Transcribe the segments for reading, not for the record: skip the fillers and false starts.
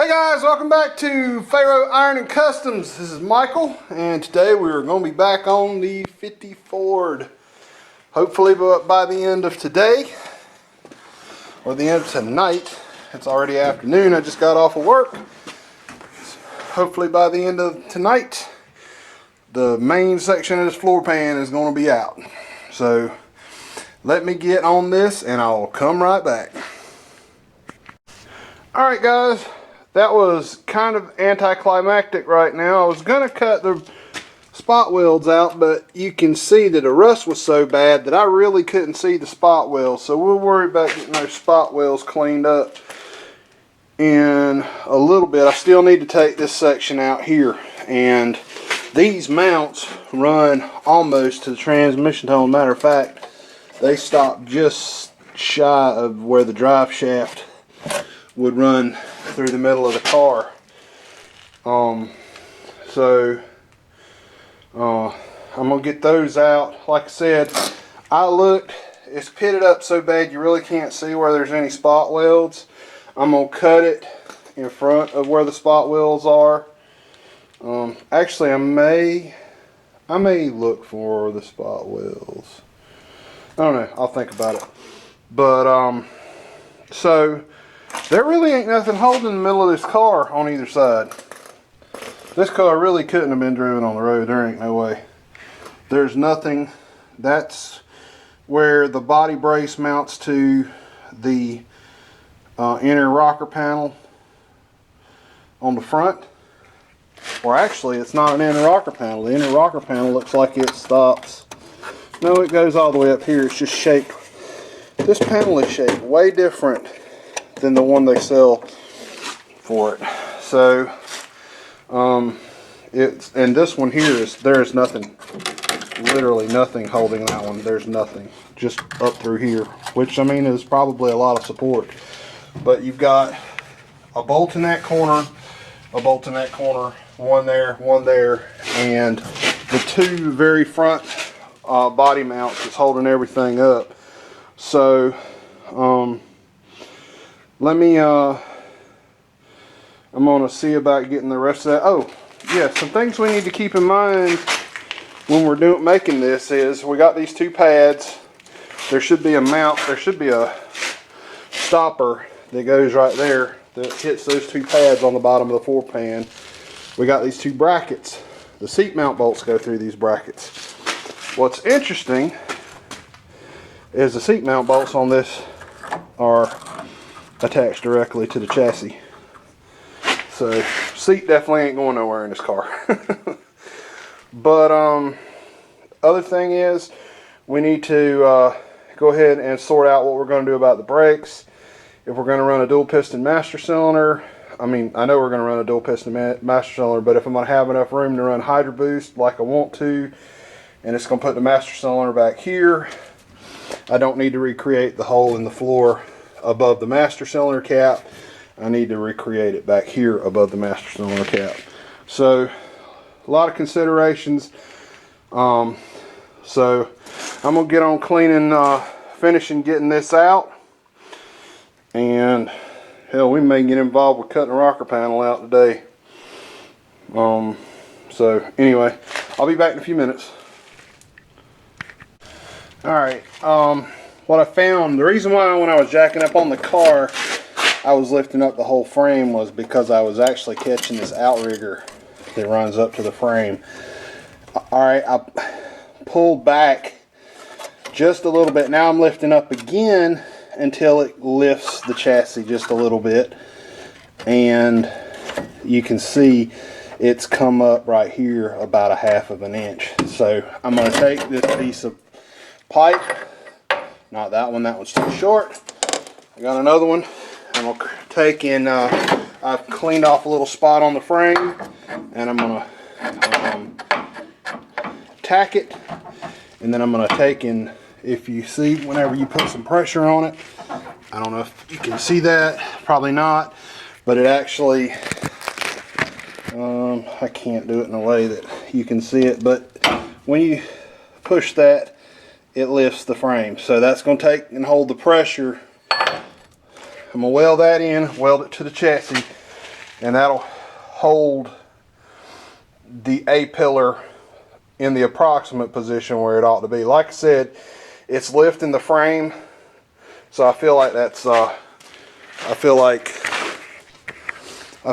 Guys, welcome back to Pharaoh Iron and Customs. This is Michael, and today we are going to be back on the 50 Ford. Hopefully by the end of today, or the end of tonight. It's already afternoon, I just got off of work. Hopefully by the end of tonight, the main section of this floor pan is going to be out. So, let me get on this and I'll come right back. Alright guys. That was kind of anticlimactic right now. I was going to cut the spot welds out, but you can see that the rust was so bad that I really couldn't see the spot welds. So we'll worry about getting those spot welds cleaned up in a little bit. I still need to take this section out here. And these mounts run almost to the transmission tunnel. Matter of fact, they stop just shy of where the drive shaft would run through the middle of the car. I'm gonna get those out. Like I said, I looked, it's pitted up so bad you really can't see where there's any spot welds. I'm gonna cut it in front of where the spot welds are. Actually I may look for the spot welds. I don't know, I'll think about it. But so there really ain't nothing holding the middle of this car on either side. This car really couldn't have been driven on the road. There ain't no way. There's nothing. That's where the body brace mounts to the inner rocker panel on the front. Or actually, it's not an inner rocker panel. The inner rocker panel looks like it stops. No, it goes all the way up here. It's just shaped. This panel is shaped way different than the one they sell for it. So and this one here there's nothing, literally nothing holding that one. There's nothing, just up through here, which I mean is probably a lot of support. But you've got a bolt in that corner, a bolt in that corner, one there, and the two very front body mounts is holding everything up. So let me, I'm going to see about getting the rest of that. Oh, yeah, some things we need to keep in mind when we're making this is we got these two pads. There should be a mount, there should be a stopper that goes right there that hits those two pads on the bottom of the floor pan. We got these two brackets. The seat mount bolts go through these brackets. What's interesting is the seat mount bolts on this are attached directly to the chassis. So seat definitely ain't going nowhere in this car. But other thing is we need to go ahead and sort out what we're going to do about the brakes. If we're going to run a dual piston master cylinder, I mean, I know we're going to run a dual piston master cylinder, but if I'm going to have enough room to run Hydro Boost like I want to, and it's going to put the master cylinder back here, I don't need to recreate the hole in the floor above the master cylinder cap. I need to recreate it back here above the master cylinder cap. So a lot of considerations. So I'm gonna get on cleaning, finishing getting this out, and hell, we may get involved with cutting the rocker panel out today. So anyway, I'll be back in a few minutes. Alright, what I found, the reason why when I was jacking up on the car I was lifting up the whole frame was because I was actually catching this outrigger that runs up to the frame. Alright, I pulled back just a little bit. Now I'm lifting up again until it lifts the chassis just a little bit, and you can see it's come up right here about 1/2 of an inch. So I'm going to take this piece of pipe, not that one, that one's too short. I got another one. I'm going to take in, I've cleaned off a little spot on the frame, and I'm going to tack it, and then I'm going to take in, if you see, whenever you put some pressure on it, I don't know if you can see that, probably not, but it actually, I can't do it in a way that you can see it, but when you push that, it lifts the frame. So that's going to take and hold the pressure. I'm going to weld that in, weld it to the chassis, and that'll hold the A-pillar in the approximate position where it ought to be. Like I said, it's lifting the frame, so I feel like that's I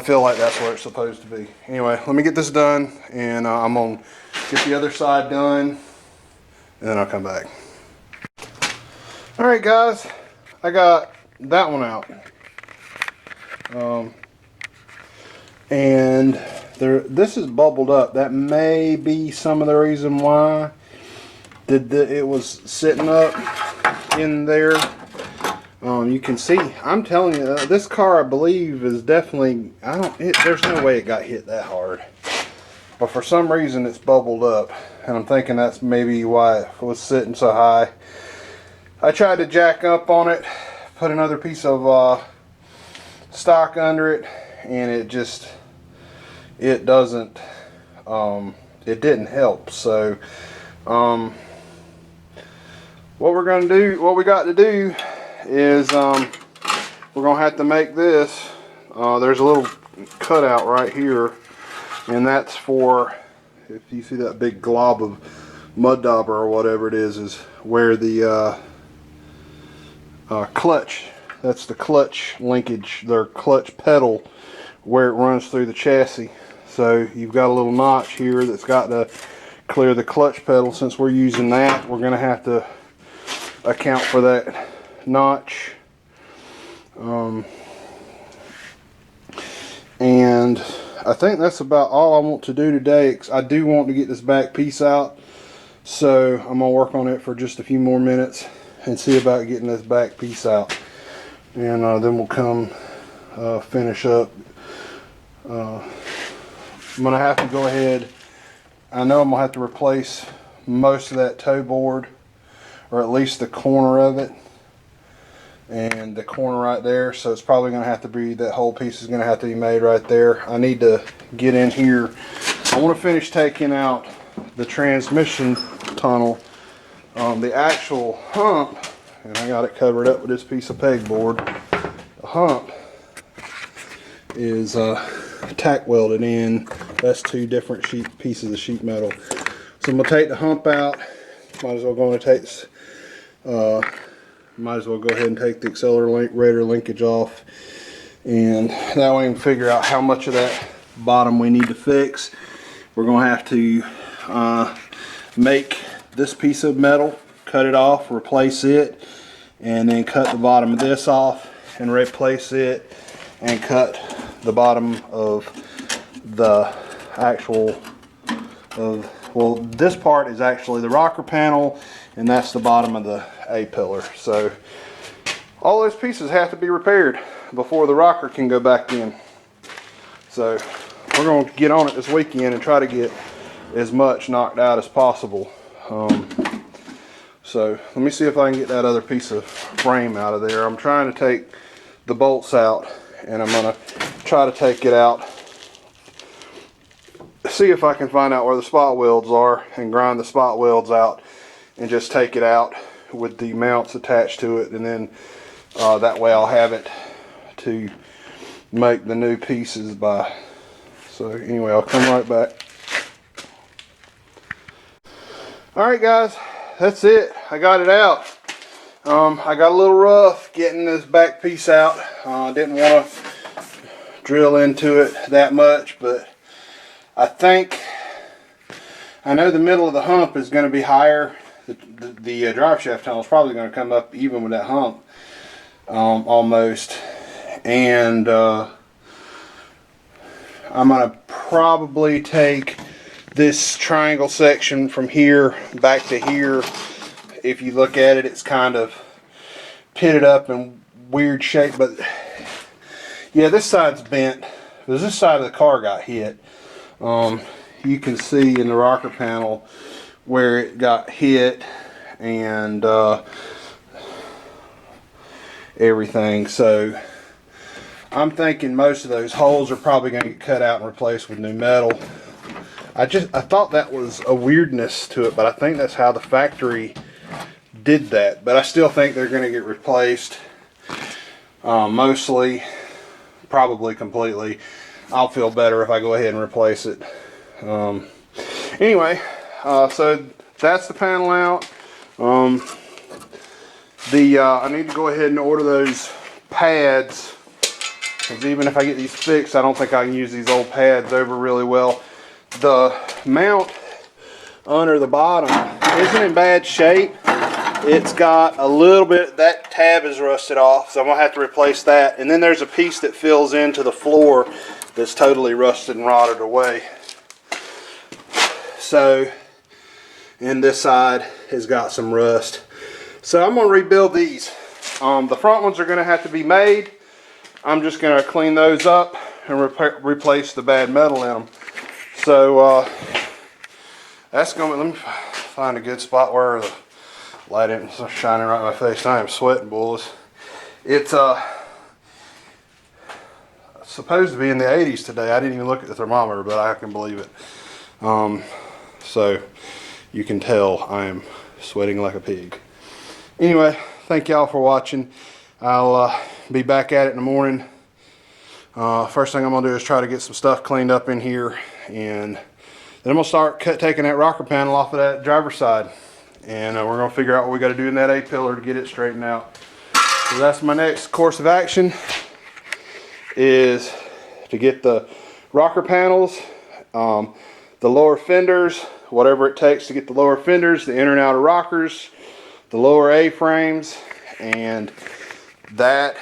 feel like that's where it's supposed to be. Anyway, let me get this done, and I'm gonna get the other side done, and then I'll come back. All right, guys, I got that one out, and this is bubbled up. That may be some of the reason why it was sitting up in there. You can see, I'm telling you, this car, I believe, is definitely, there's no way it got hit that hard. But for some reason, it's bubbled up. And I'm thinking that's maybe why it was sitting so high. I tried to jack up on it, put another piece of stock under it, and it doesn't, it didn't help. So, what we got to do is we're gonna have to make this. There's a little cutout right here, and that's for, if you see that big glob of mud dauber or whatever it is where the clutch, that's the clutch linkage, their clutch pedal, where it runs through the chassis. So you've got a little notch here that's got to clear the clutch pedal. Since we're using that, we're gonna have to account for that notch, and I think that's about all I want to do today, because I do want to get this back piece out. So I'm gonna work on it for just a few more minutes and see about getting this back piece out, and then we'll come finish up. I'm gonna have to go ahead, I know I'm gonna have to replace most of that toe board, or at least the corner of it, and the corner right there. So it's probably going to have to be, that whole piece is going to have to be made right there. I need to get in here. I want to finish taking out the transmission tunnel. The actual hump, and I got it covered up with this piece of pegboard. The hump is tack welded in. That's two different pieces of sheet metal. So I'm going to take the hump out. Might as well go ahead and take the accelerator linkage off, and that way we can figure out how much of that bottom we need to fix. We're going to have to make this piece of metal, cut it off, replace it, and then cut the bottom of this off and replace it, and cut the bottom of the actual well, this part is actually the rocker panel, and that's the bottom of the A-pillar. So all those pieces have to be repaired before the rocker can go back in. So we're going to get on it this weekend and try to get as much knocked out as possible. So let me see if I can get that other piece of frame out of there. I'm trying to take the bolts out, and I'm going to try to take it out, see if I can find out where the spot welds are, and grind the spot welds out and just take it out with the mounts attached to it, and then that way I'll have it to make the new pieces by. So anyway, I'll come right back. Alright guys, that's it. I got it out. I got a little rough getting this back piece out. I didn't want to drill into it that much, but I know the middle of the hump is going to be higher. The drive shaft tunnel is probably going to come up even with that hump, almost. And I'm going to probably take this triangle section from here back to here. If you look at it, it's kind of pitted up in weird shape, but yeah, this side's bent because this side of the car got hit. You can see in the rocker panel where it got hit and everything. So I'm thinking most of those holes are probably going to get cut out and replaced with new metal. I thought that was a weirdness to it, but I think that's how the factory did that. But I still think they're going to get replaced, mostly, probably completely. I'll feel better if I go ahead and replace it. Anyway, so that's the panel out. I need to go ahead and order those pads, because even if I get these fixed, I don't think I can use these old pads over really well. The mount under the bottom isn't in bad shape. It's got a little bit, that tab is rusted off, so I'm gonna have to replace that. And then there's a piece that fills into the floor that's totally rusted and rotted away. So, and this side has got some rust. So I'm gonna rebuild these. The front ones are gonna have to be made. I'm just gonna clean those up and replace the bad metal in them. So that's gonna, let me find a good spot where the light isn't shining right in my face. I am sweating, boys. It's supposed to be in the 80s today. I didn't even look at the thermometer, but I can believe it. So you can tell I am sweating like a pig. Anyway, thank y'all for watching. I'll be back at it in the morning. First thing I'm gonna do is try to get some stuff cleaned up in here, and then I'm gonna start taking that rocker panel off of that driver's side, and we're gonna figure out what we got to do in that A-pillar to get it straightened out. So that's my next course of action, is to get the rocker panels, the lower fenders, whatever it takes to get the lower fenders, the inner and outer rockers, the lower A-frames, and that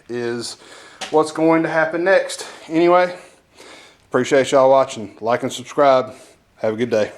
is what's going to happen next. Anyway, appreciate y'all watching. Like and subscribe. Have a good day.